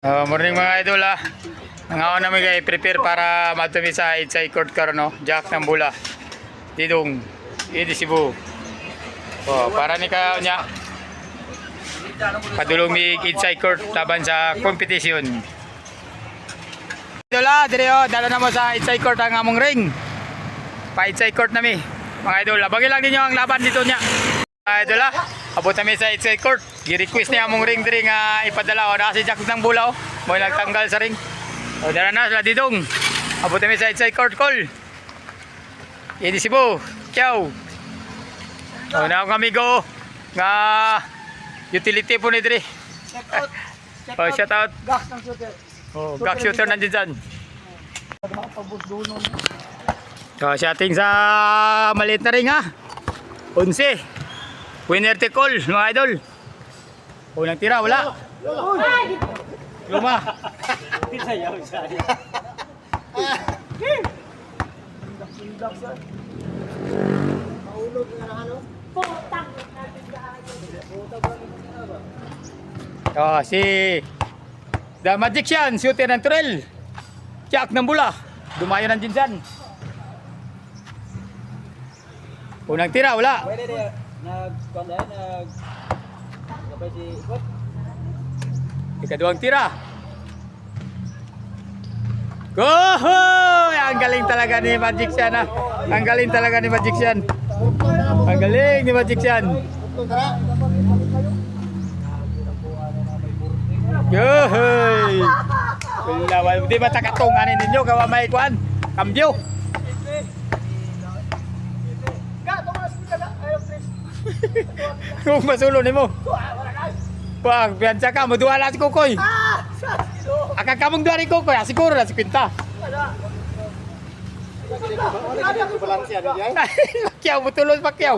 Morning mga idol ah. Nangaon namin kay prepare para matumi sa inside court karon no. Jack ng bula. Tidong idi Cebu. Para ni ka nya. Padulong mi inside court laban sa competition. Idol ah, dire dala na mo sa inside court ang among ring. Pa inside court nami. Mga idol, abagin lang ninyo ang laban dito nya. Idol ah, abot kami sa inside court. Gi-request niya among ring diri nga ipadala o na si Jack ng bulaw. Mo nagtanggal sa ring. O dara na sila didong. Abot kami sa inside court call. Idi Cebu. Ciao. O na akong amigo nga utility po ni diri. Shout out. Gas ng shooter. Oh, back shooter nandiyan dyan. So, shooting sa maliit na ring ha. 11. Winner take all, mga idol. Unang tira, wala. Luma. Oh, si The Magician, shooter ng Turel. Jack ng bula. Dumayo ng Jinsan. Unang tira, wala. Ikaduhang tira. Go! Ang galing talaga ni Magician ah. Ang galing talaga ni Magician. Ang galing ni Magician. Yohoy! Wala, di ba takatunganin ninyo kawa may kuan? Kambyo. Kung masulo nimo. Pag biyansa ka mo duwala si Kukoy. Aka kamong duwa ni Kukoy, siguro na si Quinta. Pakyaw betulo pakyaw.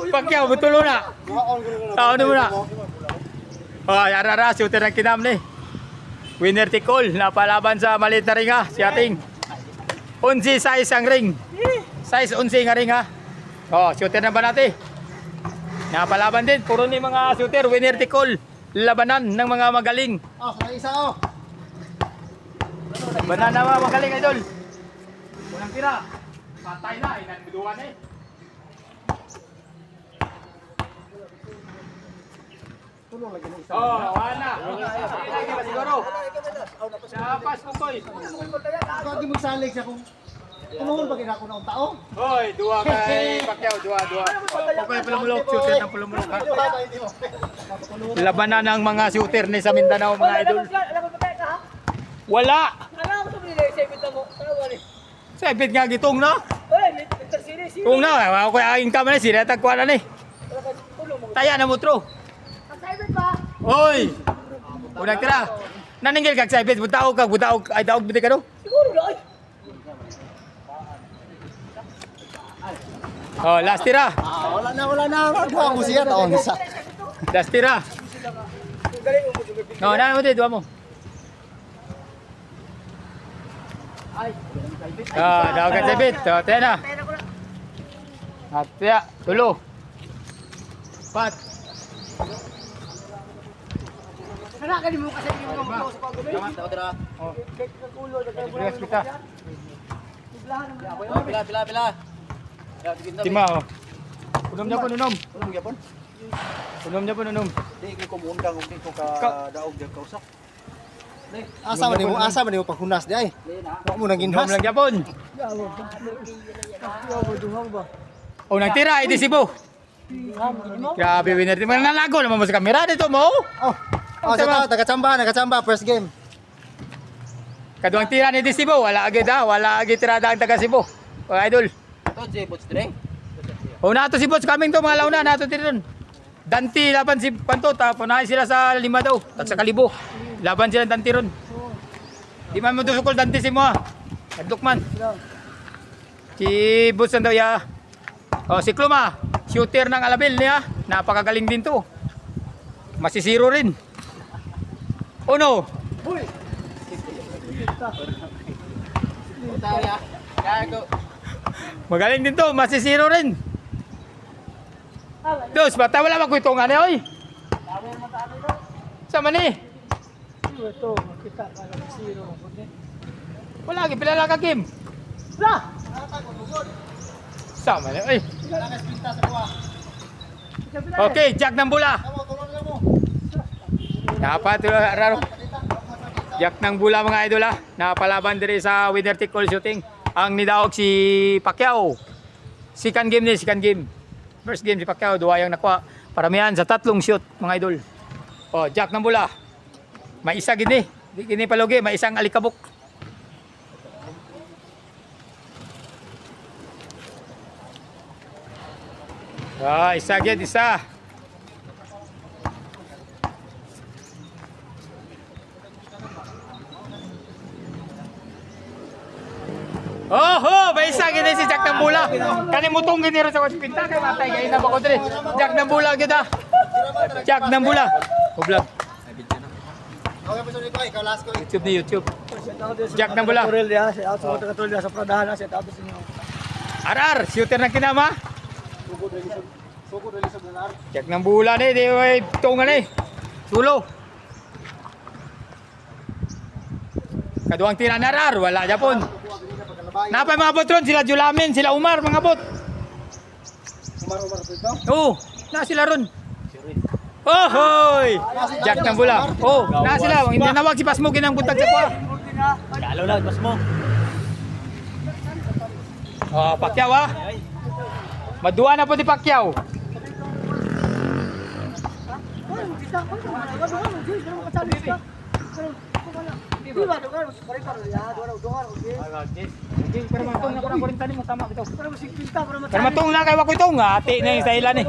Pakyaw betulo na. Taon mo na. Oh, yara shooter ng kinam ni. Winner take all, napalaban sa maliit na ring ha, si ating 11 size ang ring. Size 11 nga ring ha. Oh, shooter na ba natin? Napalaban din, puro ni mga shooter, winner take all. Labanan ng mga magaling. Oh, sa isa oh. Labanan na mga magaling idol. Unang tira. Patay na, inanbuduan eh. Tulong lagi ng isa. Oh, wala. Lagi ba siguro? Sa pas ko koy. Pag magsalig siya kung tumuhol ba ako ng tao? Hoy, dua kay Pacquiao, dua. Okay, pulumulok, shooter ng pulumulok ha. Labanan ng mga shooter ni sa Mindanao mga idol. Wala. Sebit nga gitong no? Kung na, ako ay income na sila tagkuan na ni. Taya na mo tro. Hoy. Unang tira. Naningil kag sebit, butaog ay daog bidi ka no? Siguro na ay. Oh, last tira. Wala na. Magbuha ko siya taon sa. Last tira. No, na mo dito mo. Daw ka sebit. So, tayo na. At ya, tulo. Pat. Nakakalin mo kasi yung mga sa paggabi. Oh. Yes, kita. Pila. Tima oh. Unom niya po unom. Unom niya po unom. Di ko kumundang ug di ko ka daog diyan kausak. Asa man mo paghunas di ay. Wa mo nang Unom ginhas. lang yapon. Oh, nagtira Idi Cebu. Grabe winner. Di man nalago naman mo sa kamera dito mo. Oh, sa nakachamba first game. Kaduang tira ni Idi Cebu, wala agad ha, wala agad tirada ang taga Cebu. Oh, idol. To si Bots Dreng. Oh, nato si Bots coming to mga launa nato dito ron. Danti laban si Panto tapunahin sila sa 5 daw at sa kalibo. Laban sila Danti ron. Di man mo dusukol Danti si mo. Adlok man. Si Bots daw ya. Oh, si Kluma, shooter ng Alabel niya. Napakagaling din to. Masisiro rin. Oh no. Magaling din to, masisiro rin. Dos, bata wala magkuitungan eh, oy. Sama ni. Ito, makita ka lang zero. Wala, gipilala ka game. Wala! Sama na, ay. Lakas pinta sa buwa. Okay, Jack ng Bula. Tamo, tulong lang mo. Dapat, raro. Jack ng Bula mga idol ha. Napalaban diri sa winner take all shooting. Ang nidaog si Pacquiao. Second game ni, second game. First game si Pacquiao, duwa yung nakuha. Paramihan sa 3 shoot mga idol. Oh, Jack ng Bula. May isa gini. Di gini palugi, may isang alikabok. Ah, isa gid, isa. Oho, may isa gini si Jack ng Bula. Kanimutong gini ro sa hospital kay matay kay na bako diri. Jack ng Bula gid ah. Jack ng Bula. O vlog. Okay, pa sa ikaw, last ko. YouTube ni YouTube. Jack ng Bula. Tutorial dia, sa auto tutorial dia sa Pradahan na, sa tapos inyo. Arar, shooter ng kinama. Sugod relisod na nar. Jack ng Bula ni, di way tungan ni. Sulo. Kaduang tira na Arar, wala Japon. Napay mga bot ron, sila Julamin, sila Umar, mga bot. Umar dito. Oo, na sila ron. Oh, hoy! Jack ng Bula. Oh, na sila. Hindi nawag si Pasmo ginang buntag sa kwa. Lalo lang, mas mo. Oh, Pacquiao ah. Maduwa na po di Pacquiao. Permatong na ko ng 40 mo tama bitaw. Permatong na kay wako itong ati na yung stylean eh.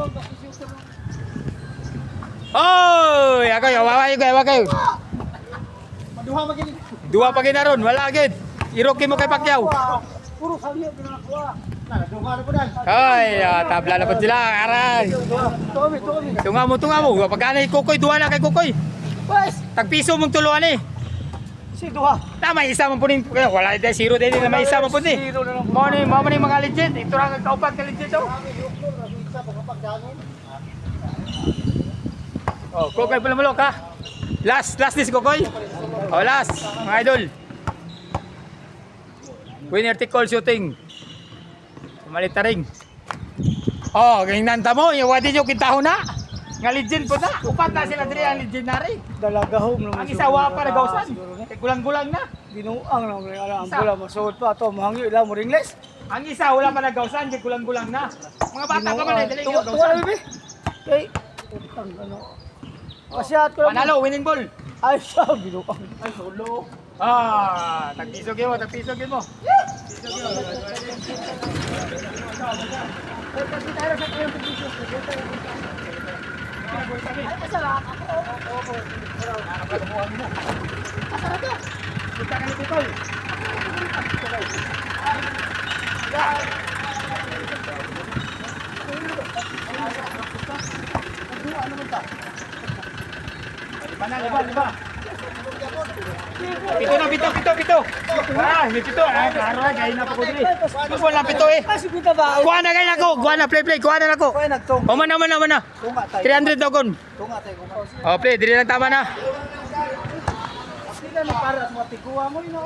Oy, ako yawa kayo. Maduha magini. Dua pa ginaron, wala agad. Iroki mo kay Pacquiao. Puro kami ang ginagawa. Duha na po dal. Ay, tabla na po sila, aray. Tomi. Tunga mo. Pagkana Kukoy, duwa na kay Kukoy. Wes, Tagpiso mong tuluan eh. si Duha. Na may isa man po rin. Wala ito, zero din na may isa man po rin. Zero na lang. Mo ni mga legend. Ito lang ang kaupat ka legend to. Isa pagkapagdangin. Oh, Kukoy pala malok ha. Last this Kukoy. Oh, last, mga idol. Winner take all shooting. Malit na ring. Oh, ganyan mo. Yung wadi nyo kintaho na. Nga legend po na. Upat na sila diri ang legendary. Dalaga home naman. Ang isa wa pa nagawsan. Kay gulang-gulang na. Binuang lang ang Isa. bola masuot pa to mahangyo ila mo ringles. Ang isa wala pa nagawsan. Kay gulang-gulang na. Mga bata ka man eh. Dali Tuwa yung gawsan. bibi. Kay utang ano. Pasyat ko lang. Panalo, winning ball. Ay siya binuang. Ay, solo. Ah, tagpisog mo. Punta ka ni Titol. Liba. Pito. Ah, may pito. Ah, klaro na. Gaya na po ko dili. Gusto lang pito eh. Ay si Pita ba? Kuha na gaya na ko. Kuha na, play. Kuha na ako. Koy nagtong. O, mana. Tunga tayo. 300 daw kon. Tunga tayo. O, play. Dili lang tama na. Sila na para sa matikuha mo ina.